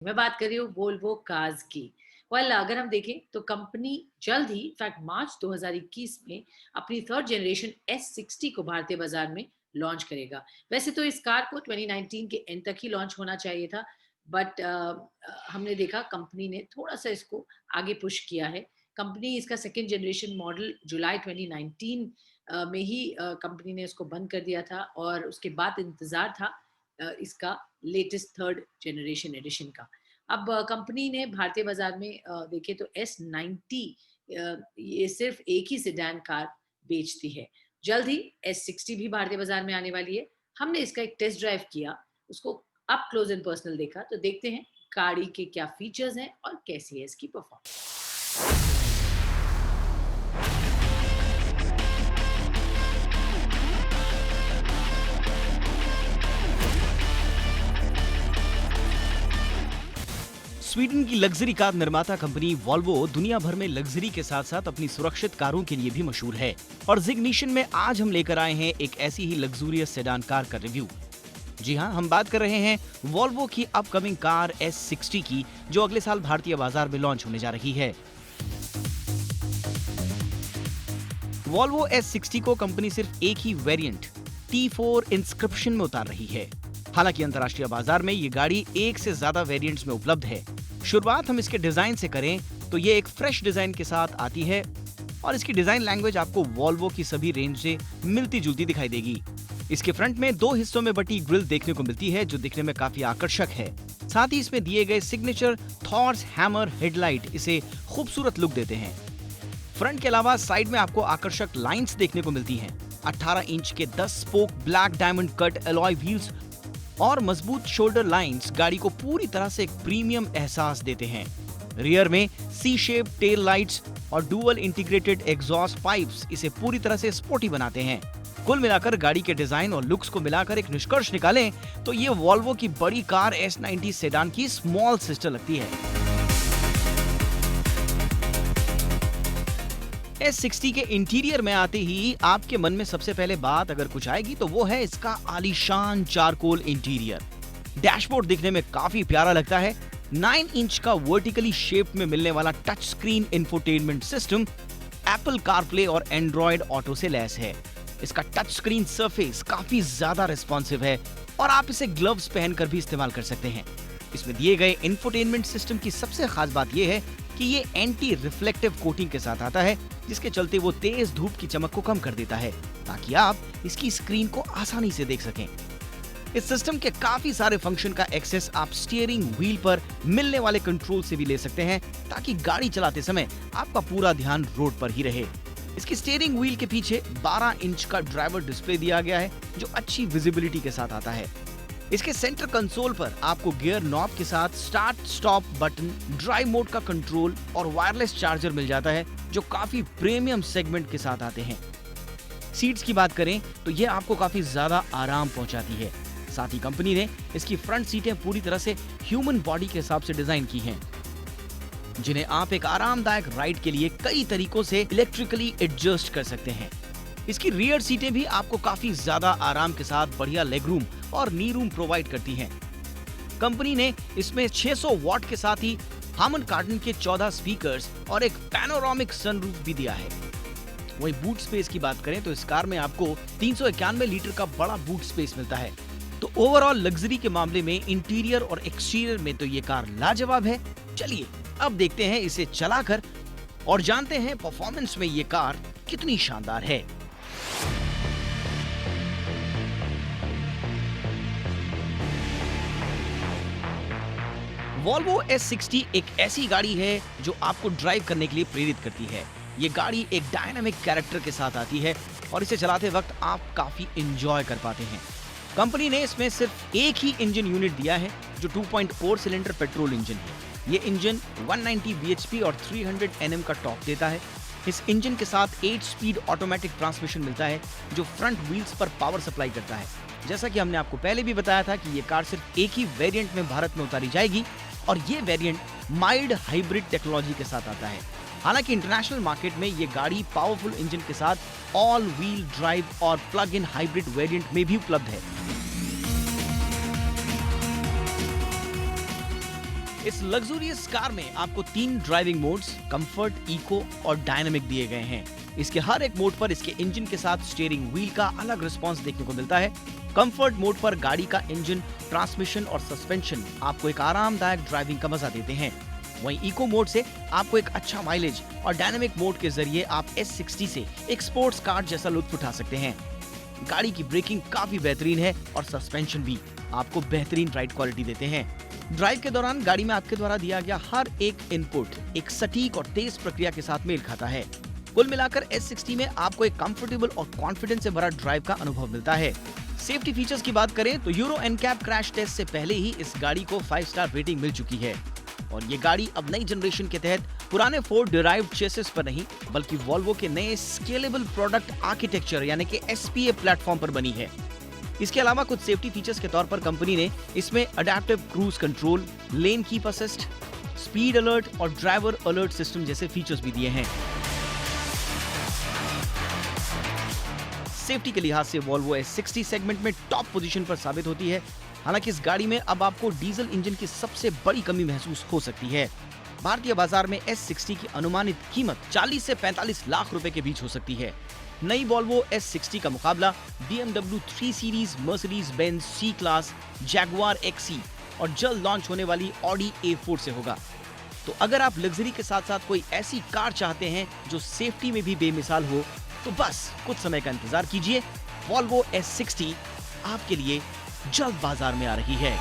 मैं बात कर रही हूँ वोल्वो कार्स की। अगर हम देखें तो कंपनी जल्द ही इनफैक्ट मार्च 2021 में अपनी थर्ड जनरेशन S60 को भारतीय बाजार में लॉन्च करेगा। वैसे तो इस कार को 2019 के एंड तक ही लॉन्च होना चाहिए था, बट हमने देखा कंपनी ने थोड़ा सा इसको आगे पुश किया है। कंपनी इसका सेकेंड जनरेशन मॉडल जुलाई 2019 में ही कंपनी ने इसको बंद कर दिया था, और उसके बाद इंतजार था इसका लेटेस्ट थर्ड जनरेशन एडिशन का। अब कंपनी ने भारतीय बाजार में देखे तो S90 ये सिर्फ एक ही सेडान कार बेचती है। जल्द ही S60 भी भारतीय बाजार में आने वाली है। हमने इसका एक टेस्ट ड्राइव किया, उसको अप क्लोज एंड पर्सनल देखा, तो देखते हैं गाड़ी के क्या फीचर्स हैं और कैसी है इसकी परफॉर्मेंस। स्वीडन की लग्जरी कार निर्माता कंपनी वॉल्वो दुनिया भर में लग्जरी के साथ साथ अपनी सुरक्षित कारों के लिए भी मशहूर है। और जिग्निशन में आज हम लेकर आए हैं एक ऐसी ही लग्जूरियस सेडान कार का रिव्यू। जी हाँ, हम बात कर रहे हैं वॉल्वो की अपकमिंग कार S60 की, जो अगले साल भारतीय बाजार में लॉन्च होने जा रही है। वॉल्वो S60 को कंपनी सिर्फ एक ही वेरिएंट T4 इंस्क्रिप्शन में उतार रही है। हालांकि अंतर्राष्ट्रीय बाजार में ये गाड़ी एक से ज्यादा वेरिएंट्स में उपलब्ध है। शुरुआत हम इसके डिजाइन से करें तो ये एक फ्रेश डिजाइन के साथ आती है, और इसकी डिजाइन लैंग्वेज आपको वॉल्वो की सभी रेंज से मिलती जुलती दिखाई देगी। इसके फ्रंट में दो हिस्सों में बटी ग्रिल देखने को मिलती है, जो दिखने में काफी आकर्षक है। साथ ही इसमें दिए गए सिग्नेचर थॉर्स हैमर हेडलाइट इसे खूबसूरत लुक देते हैं। फ्रंट के अलावा साइड में आपको आकर्षक लाइंस देखने को मिलती हैं। 18 इंच के 10 spoke black diamond cut alloy wheels और मजबूत शोल्डर लाइंस गाड़ी को पूरी तरह से एक प्रीमियम एहसास देते हैं। रियर में सी शेप टेल लाइट्स और डुअल इंटीग्रेटेड एग्जॉस्ट पाइप्स इसे पूरी तरह से स्पोर्टी बनाते हैं। कुल मिलाकर गाड़ी के डिजाइन और लुक्स को मिलाकर एक निष्कर्ष निकालें तो ये वॉल्वो की बड़ी कार S90 सेडान की स्मॉल सिस्टर लगती है। S60 के इंटीरियर में आते ही आपके मन में सबसे पहले बात अगर कुछ आएगी तो वो है इसका आलीशान चारकोल इंटीरियर। डैशबोर्ड दिखने में काफी प्यारा लगता है। 9 इंच का वर्टिकली शेप में मिलने वाला touch screen infotainment system Apple CarPlay और एंड्रॉयड ऑटो से लैस है। इसका टच स्क्रीन सरफेस काफी ज्यादा रिस्पॉन्सिव है और आप इसे ग्लव्स पहनकर भी इस्तेमाल कर सकते हैं। इसमें दिए गए इंफोटेनमेंट सिस्टम की सबसे खास बात यह है कि ये एंटी रिफ्लेक्टिव कोटिंग के साथ आता है, जिसके चलते वो तेज धूप की चमक को कम कर देता है, ताकि आप इसकी स्क्रीन को आसानी से देख सकें। इस सिस्टम के काफी सारे फंक्शन का एक्सेस आप स्टीयरिंग व्हील पर मिलने वाले कंट्रोल से भी ले सकते हैं, ताकि गाड़ी चलाते समय आपका पूरा ध्यान रोड पर ही रहे। इसकी स्टीयरिंग व्हील के पीछे 12 इंच का ड्राइवर डिस्प्ले दिया गया है, जो अच्छी विजिबिलिटी के साथ आता है। इसके सेंटर कंसोल पर आपको गियर नॉब के साथ start stop button, drive mode का कंट्रोल और वायरलेस चार्जर मिल जाता है, जो काफी प्रीमियम सेगमेंट के साथ आते हैं। सीट्स की बात करें तो ये आपको काफी ज्यादा आराम पहुंचाती है। साथ ही कंपनी ने इसकी फ्रंट सीटें पूरी तरह से ह्यूमन बॉडी के हिसाब से डिजाइन की हैं, जिन्हें आप एक आरामदायक राइड के लिए कई तरीकों से इलेक्ट्रिकली एडजस्ट कर सकते हैं। इसकी रियर सीटें भी आपको काफी ज्यादा आराम के साथ बढ़िया लेग रूम और नी रूम प्रोवाइड करती हैं। कंपनी ने इसमें 600 वॉट के साथ ही हार्मन कार्डन के 14 स्पीकर्स और एक पैनोरामिक सनरूफ भी दिया है। वहीं बूट स्पेस की बात करें तो इस कार में आपको 391 लीटर का बड़ा बूट स्पेस मिलता है। तो ओवरऑल लग्जरी के मामले में इंटीरियर और एक्सटीरियर में तो ये कार लाजवाब है। चलिए अब देखते हैं इसे चलाकर और जानते हैं परफॉर्मेंस में ये कार कितनी शानदार है। वॉल्वो S60 एक ऐसी गाड़ी है जो आपको ड्राइव करने के लिए प्रेरित करती है। ये गाड़ी एक डायनामिक कैरेक्टर के साथ आती है और इसे चलाते वक्त आप काफी एंजॉय कर पाते हैं। कंपनी ने इसमें सिर्फ एक ही इंजन यूनिट दिया है, जो 2.4 सिलेंडर पेट्रोल इंजन है। ये इंजन 190 bhp और 300 Nm का टॉर्क देता है। इस इंजन के साथ 8 स्पीड ऑटोमेटिक ट्रांसमिशन मिलता है, जो फ्रंट व्हील्स पर पावर सप्लाई करता है। जैसा कि हमने आपको पहले भी बताया था कि ये कार सिर्फ एक ही वेरिएंट में भारत में उतारी जाएगी, और ये वेरिएंट माइल्ड हाइब्रिड टेक्नोलॉजी के साथ आता है। हालांकि इंटरनेशनल मार्केट में ये गाड़ी पावरफुल इंजन के साथ ऑल व्हील ड्राइव और प्लग इन हाइब्रिड वेरिएंट में भी उपलब्ध है। इस लग्जूरियस कार में आपको 3 ड्राइविंग मोड्स, कंफर्ट, इको और डायनामिक दिए गए हैं। इसके हर एक मोड पर इसके इंजन के साथ स्टीयरिंग व्हील का अलग रिस्पांस देखने को मिलता है। कंफर्ट मोड पर गाड़ी का इंजन, ट्रांसमिशन और सस्पेंशन आपको एक आरामदायक ड्राइविंग का मजा देते हैं। वहीं इको मोड से आपको एक अच्छा माइलेज और डायनामिक मोड के जरिए आप S60 से एक स्पोर्ट्स कार जैसा लुत्फ उठा सकते हैं। गाड़ी की ब्रेकिंग काफी बेहतरीन है और सस्पेंशन भी आपको बेहतरीन राइड क्वालिटी देते हैं। ड्राइव के दौरान गाड़ी में आपके द्वारा दिया गया हर एक इनपुट एक सटीक और तेज प्रक्रिया के साथ मेल खाता है। कुल मिलाकर S60 में आपको एक कंफर्टेबल और कॉन्फिडेंस से भरा ड्राइव का अनुभव मिलता है। सेफ्टी फीचर्स की बात करें तो यूरो NCAP क्रैश टेस्ट से पहले ही इस गाड़ी को 5 स्टार रेटिंग मिल चुकी है और ये गाड़ी अब नई जनरेशन के तहत पुराने फोर्ड डिराइव्ड चेसिस पर नहीं बल्कि वॉल्वो के नए स्केलेबल प्रोडक्ट आर्किटेक्चर यानी कि SPA प्लेटफॉर्म पर बनी है। इसके अलावा कुछ सेफ्टी फीचर्स के तौर पर कंपनी ने इसमें adaptive cruise control, lane keep assist, speed alert और ड्राइवर अलर्ट सिस्टम जैसे फीचर्स भी दिए हैं। सेफ्टी के लिहाज से वॉल्वो S60 सेगमेंट में टॉप पोजीशन पर साबित होती है। हालांकि इस गाड़ी में अब आपको डीजल इंजन की सबसे बड़ी कमी महसूस हो सकती है। भारतीय बाजार में S60 की अनुमानित कीमत 40 से 45 लाख रुपए के बीच हो सकती है। नई वॉल्वो S60 का मुकाबला BMW 3 series, Mercedes Benz C class, Jaguar XE और जल्द लॉन्च होने वाली Audi A4 से होगा। तो अगर आप लग्जरी के साथ साथ कोई ऐसी कार चाहते हैं जो सेफ्टी में भी बेमिसाल हो तो बस कुछ समय का इंतजार कीजिए। वॉल्वो S60 आपके लिए जल्द बाजार में आ रही है।